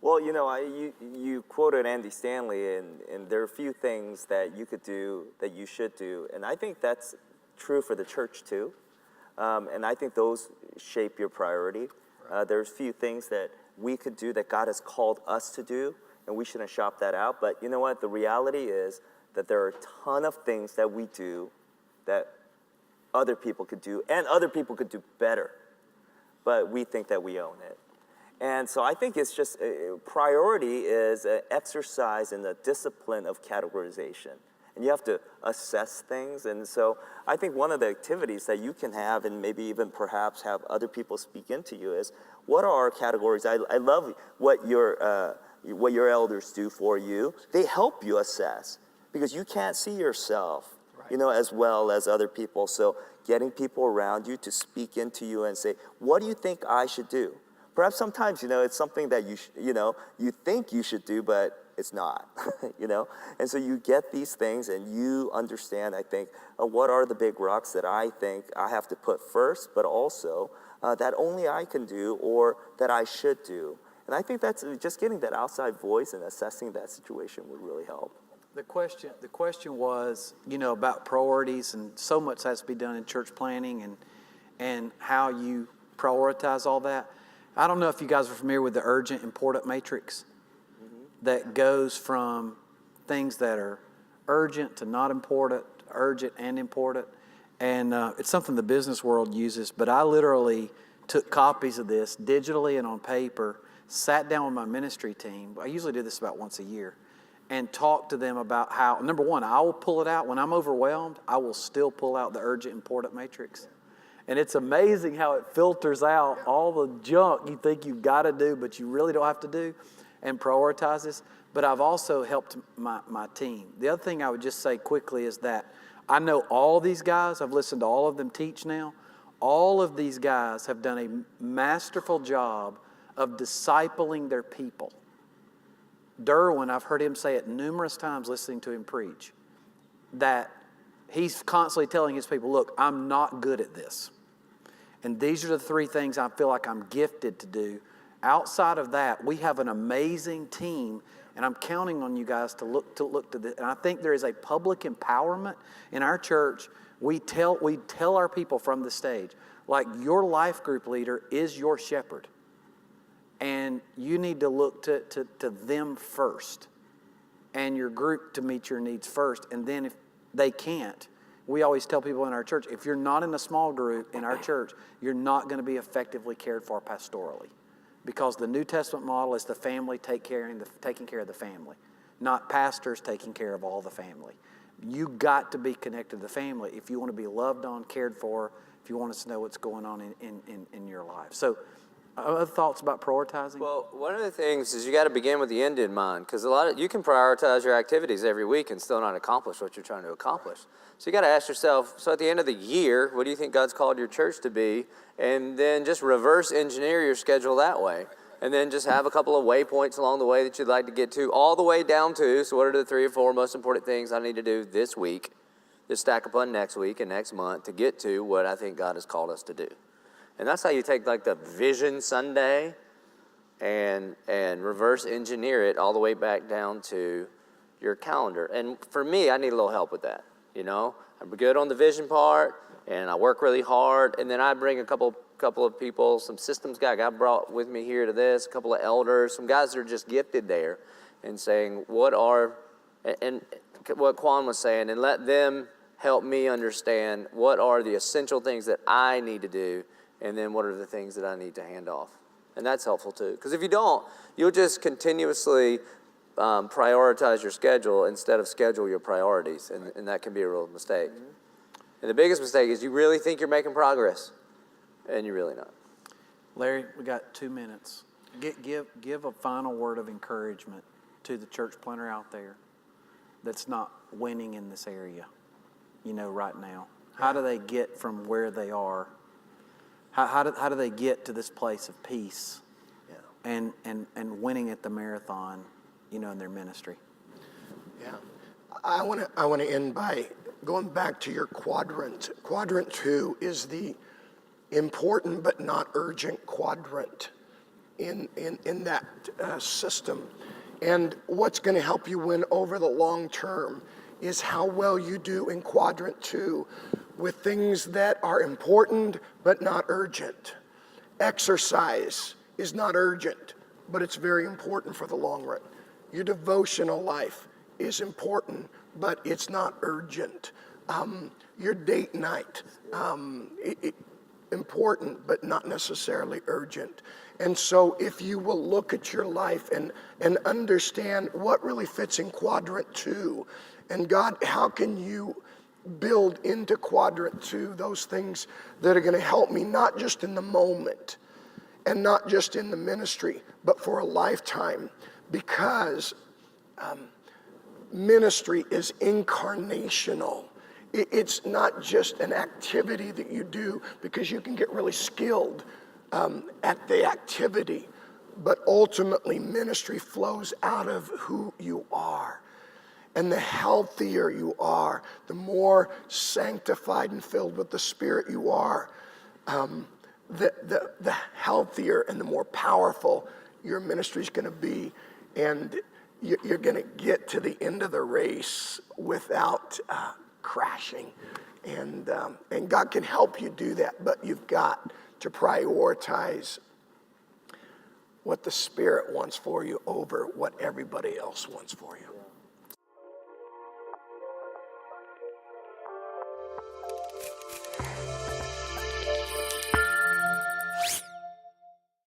Well, you quoted Andy Stanley, and there are a few things that you could do that you should do, and I think that's true for the church too, and I think those shape your priority. There's a few things that we could do that God has called us to do, and we shouldn't shop that out. But you know what? The reality is that there are a ton of things that we do that other people could do, and other people could do better, but we think that we own it. And so I think it's just, priority is an exercise in the discipline of categorization. And you have to assess things. And so I think one of the activities that you can have, and maybe even perhaps have other people speak into you, is what are our categories? I love what your elders do for you. They help you assess, because you can't see yourself, right, as well as other people. So getting people around you to speak into you and say, what do you think I should do? Perhaps sometimes, it's something that you think you should do, but it's not, And so you get these things and you understand, I think, what are the big rocks that I think I have to put first, but also that only I can do or that I should do. And I think that's just getting that outside voice and assessing that situation would really help. The question was, about priorities, and so much has to be done in church planning and how you prioritize all that. I don't know if you guys are familiar with the urgent, important matrix that goes from things that are urgent to not important, urgent and important. And it's something the business world uses, but I literally took copies of this digitally and on paper, sat down with my ministry team. I usually do this about once a year, and talked to them about how, number one, I will pull it out. When I'm overwhelmed, I will still pull out the urgent, important matrix. And it's amazing how it filters out all the junk you think you've got to do, but you really don't have to do, and prioritizes. But I've also helped my team. The other thing I would just say quickly is that I know all these guys. I've listened to all of them teach now. All of these guys have done a masterful job of discipling their people. Derwin, I've heard him say it numerous times listening to him preach, that he's constantly telling his people, look, I'm not good at this. And these are the three things I feel like I'm gifted to do. Outside of that, we have an amazing team, and I'm counting on you guys to look to this. And I think there is a public empowerment in our church. We tell our people from the stage, like, your life group leader is your shepherd. And you need to look to them first, and your group to meet your needs first. And then if they can't, we always tell people in our church, if you're not in a small group in our church, you're not going to be effectively cared for pastorally. Because the New Testament model is the family taking care of the family, not pastors taking care of all the family. You got to be connected to the family if you want to be loved on, cared for, if you want us to know what's going on in your life. So, other thoughts about prioritizing? Well, one of the things is you got to begin with the end in mind, because you can prioritize your activities every week and still not accomplish what you're trying to accomplish. So you got to ask yourself, so at the end of the year, what do you think God's called your church to be? And then just reverse engineer your schedule that way. And then just have a couple of waypoints along the way that you'd like to get to, all the way down to, so what are the 3 or 4 most important things I need to do this week, that stack upon next week and next month to get to what I think God has called us to do. And that's how you take like the Vision Sunday and reverse engineer it all the way back down to your calendar. And for me, I need a little help with that. I'm good on the vision part, and I work really hard, and then I bring a couple of people, some systems guy I brought with me here to this, a couple of elders, some guys that are just gifted there, and saying what Quan was saying, and let them help me understand what are the essential things that I need to do, and then what are the things that I need to hand off. And that's helpful too, because if you don't, you'll just continuously prioritize your schedule instead of schedule your priorities, and that can be a real mistake. Mm-hmm. And the biggest mistake is you really think you're making progress, and you're really not. Larry, we got 2 minutes. Give a final word of encouragement to the church planter out there that's not winning in this area, right now? How do they get from where they are? How do they get to this place of peace and winning at the marathon, in their ministry? Yeah. I want to end by going back to your quadrant. Quadrant 2 is the important but not urgent quadrant in that system. And what's going to help you win over the long term is how well you do in quadrant 2 with things that are important but not urgent. Exercise is not urgent, but it's very important for the long run. Your devotional life is important, but it's not urgent. Your date night, important, but not necessarily urgent. And so if you will look at your life and understand what really fits in quadrant 2, and God, how can you build into quadrant 2 those things that are going to help me not just in the moment and not just in the ministry, but for a lifetime, because ministry is incarnational. It's not just an activity that you do because you can get really skilled at the activity, but ultimately ministry flows out of who you are. And the healthier you are, the more sanctified and filled with the Spirit you are, the healthier and the more powerful your ministry is going to be. And you're going to get to the end of the race without crashing. And God can help you do that, but you've got to prioritize what the Spirit wants for you over what everybody else wants for you.